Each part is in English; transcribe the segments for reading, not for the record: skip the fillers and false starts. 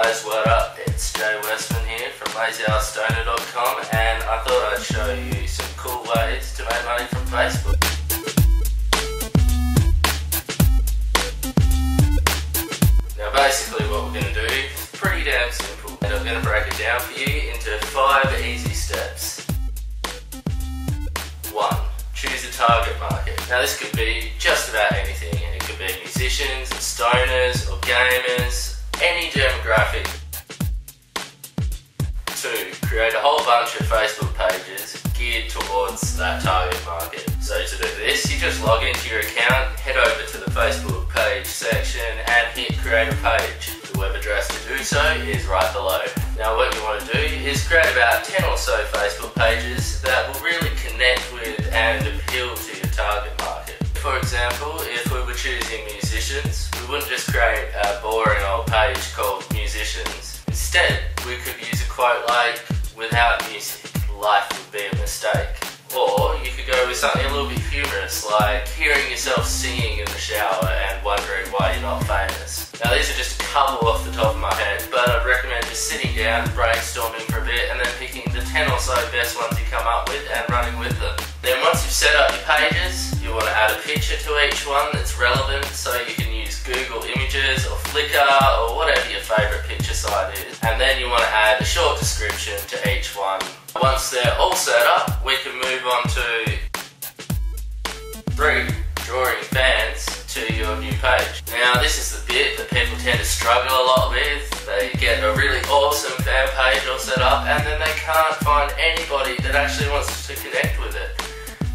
guys, what up? It's Jay Westman here from LazyHouseStoner.com, and I thought I'd show you some cool ways to make money from Facebook. Now basically what we're going to do is pretty damn simple, and I'm going to break it down for you into 5 easy steps. 1. Choose a target market. Now this could be just about anything. It could be musicians, stoners, or gamers, any demographic. 2. Create a whole bunch of Facebook pages geared towards that target market. So to do this, you just log into your account, head over to the Facebook page section and hit create a page. The web address to do so is right below. Now what you want to do is create about 10 or so Facebook pages that will really connect with and appeal to your target market. For example, if we were choosing musicians, we wouldn't just create a boring old page called musicians. Instead, we could use a quote like, "Without music, life would be a mistake." Or you could go with something a little bit humorous, like hearing yourself singing in the shower and wondering why you're not famous. Now these are just a couple off the top of my head, but I'd recommend just sitting down, brainstorming for a bit, and then picking the 10 or so best ones you come up with and running with them. Then once you've set up your pages, you want to add a picture to each one that's relevant, so you can use Google Images or Flickr or whatever your favourite picture site is. And then you want to add a short description to each one. Once they're all set up, we can move on to 3. Drawing fans to your new page. Now this is the bit that people tend to struggle a lot with. They get a really awesome fan page all set up and then they can't find anybody that actually wants to connect with it.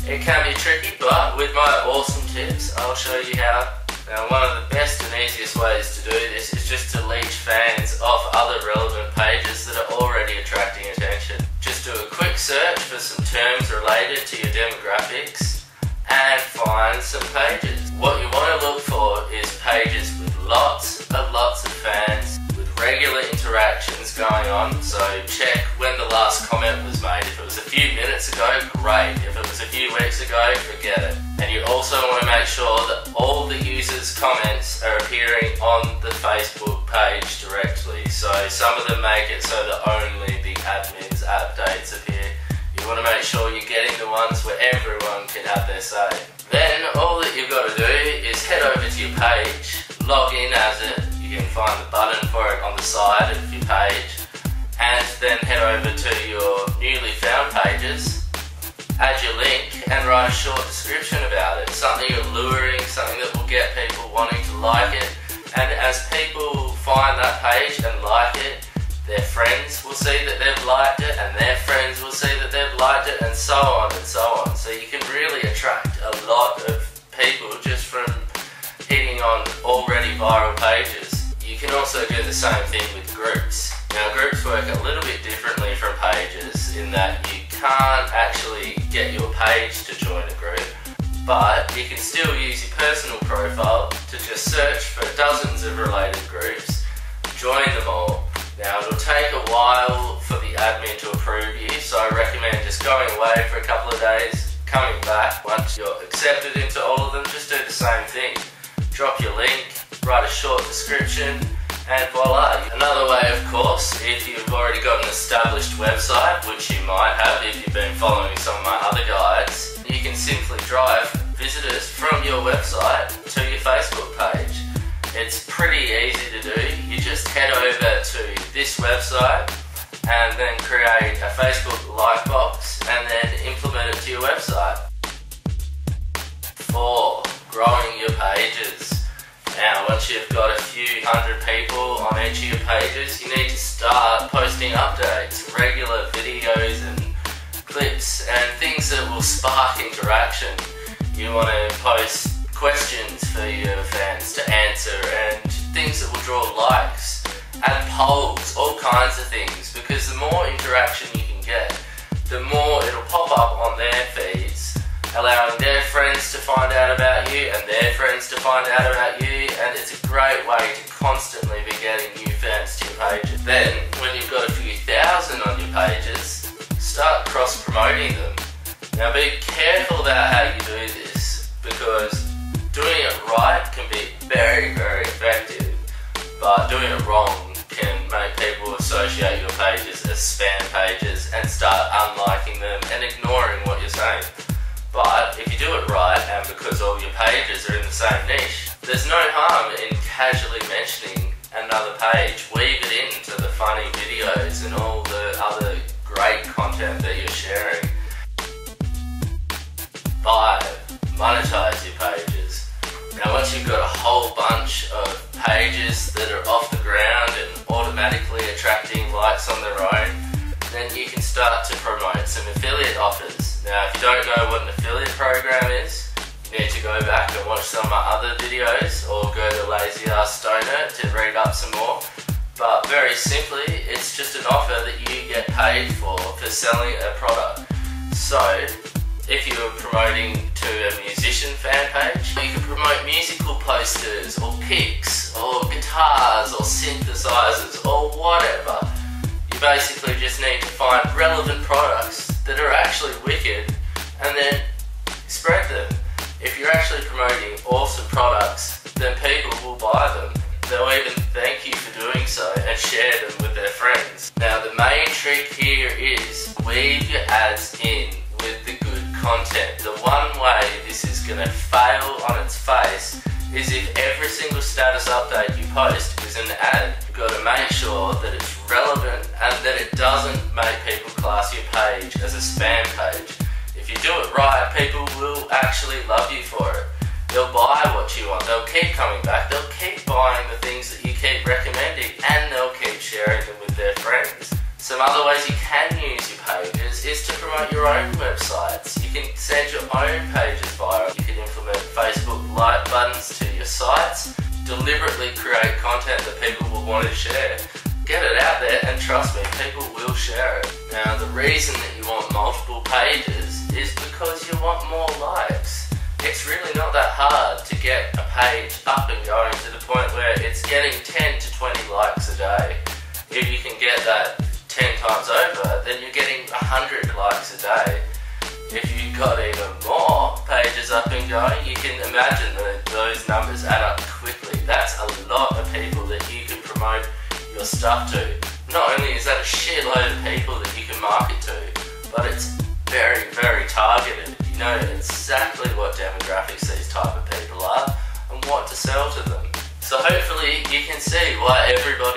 It can be tricky, but with my awesome tips, I'll show you how. Now one of the best and easiest ways to do this is just to leech fans off other relevant pages that are already attracting attention. Just do a quick search for some terms related to your demographics and find some pages. What you want to look for is pages with lots of fans, with regular interactions going on. So check when the last comment was made. If it was a few minutes ago, great. If it was a few weeks ago, forget it. And you also want to make sure that all the users' comments are appearing on the Facebook page directly. So some of them make it so that only the admin's updates appear. You want to make sure you're getting the ones where everyone can have their say. Then all that you've got to do is head over to your page, log in as it. You can find the button for it on the side of your page, and then head over to your newly found pages, add your link and write a short description about it. Something alluring, something that will get people wanting to like it. And as people find that page and like it, their friends will see that they've liked it, and their friends will see that they've liked it, and so on and so on. So you can really attract a lot of people just from hitting on already viral pages. You can also do the same thing with groups. Now groups work a little bit differently from pages in that you can't actually get your page to join a group, but you can still use your personal profile to just search for dozens of related groups, join them all. Now it'll take a while for the admin to approve you, so I recommend just going away for a couple of days, coming back. Once you're accepted into all of them, just do the same thing. Drop your link, write a short description, and voila. Another way, of course, if you've already got an established website, which you might have if you've been following some of my other guides, you can simply drive visitors from your website to your Facebook page. It's pretty easy to do. You just head over to this website and then create a Facebook like box and then implement it to your website. 4. Growing your pages. Now once you've got a few hundred people on each of your pages, you need to start posting updates, regular videos and clips and things that will spark interaction. You want to post questions for your fans to answer and things that will draw likes, add polls, all kinds of things, because the more interaction you can get, the more it'll pop up on their feeds, allowing their friends to find out about you and their friends to find out about you, and it's a great way to constantly be getting new fans to your pages. Then, when you've got a few thousand on your pages, start cross-promoting them. Now be careful about how you do this, because doing it right can be very, very effective, but doing it wrong can make casually mentioning another page. Weave it into the funny videos and all the other great content that you're sharing. 5. Monetize your pages. Now once you've got a whole bunch of pages that are off the ground and automatically attracting likes on their own, then you can start to promote some affiliate offers. Now if you don't know what an affiliate program is, you need to go back and watch some of my other videos or go to Lazy Ass Stoner to read up some more. But very simply, it's just an offer that you get paid for selling a product. So if you're promoting to a musician fan page, you can promote musical posters or pics or guitars or synthesizers or whatever. You basically just need to find relevant products that are actually wicked and then spread them. If you're actually promoting awesome products, then people will buy them. They'll even thank you for doing so and share them with their friends. Now the main trick here is weave your ads in with the good content. The one way this is going to fail on its face is if every single status update you post is an ad. You've got to make sure that it's relevant and that it doesn't make people class your page as a spam page. If you do it right, people will actually love you for it. They'll buy what you want, they'll keep coming back, they'll keep buying the things that you keep recommending, and they'll keep sharing them with their friends. Some other ways you can use your pages is to promote your own websites. You can send your own pages viral. You can implement Facebook like buttons to your sites, deliberately create content that people will want to share. Get it out there and trust me, people will share it. Now the reason that you want multiple pages is because you want more likes. It's really not that hard to get a page up and going to the point where it's getting 10 to 20 likes a day. If you can get that 10 times over, then you're getting 100 likes a day. If you've got even more pages up and going, you can imagine that those numbers add up quickly. That's a lot of people that you can promote your stuff to. Not only is that a shitload of people that you can market to, but it's very, very targeted. You know exactly what demographics these type of people are and what to sell to them. So hopefully you can see why everybody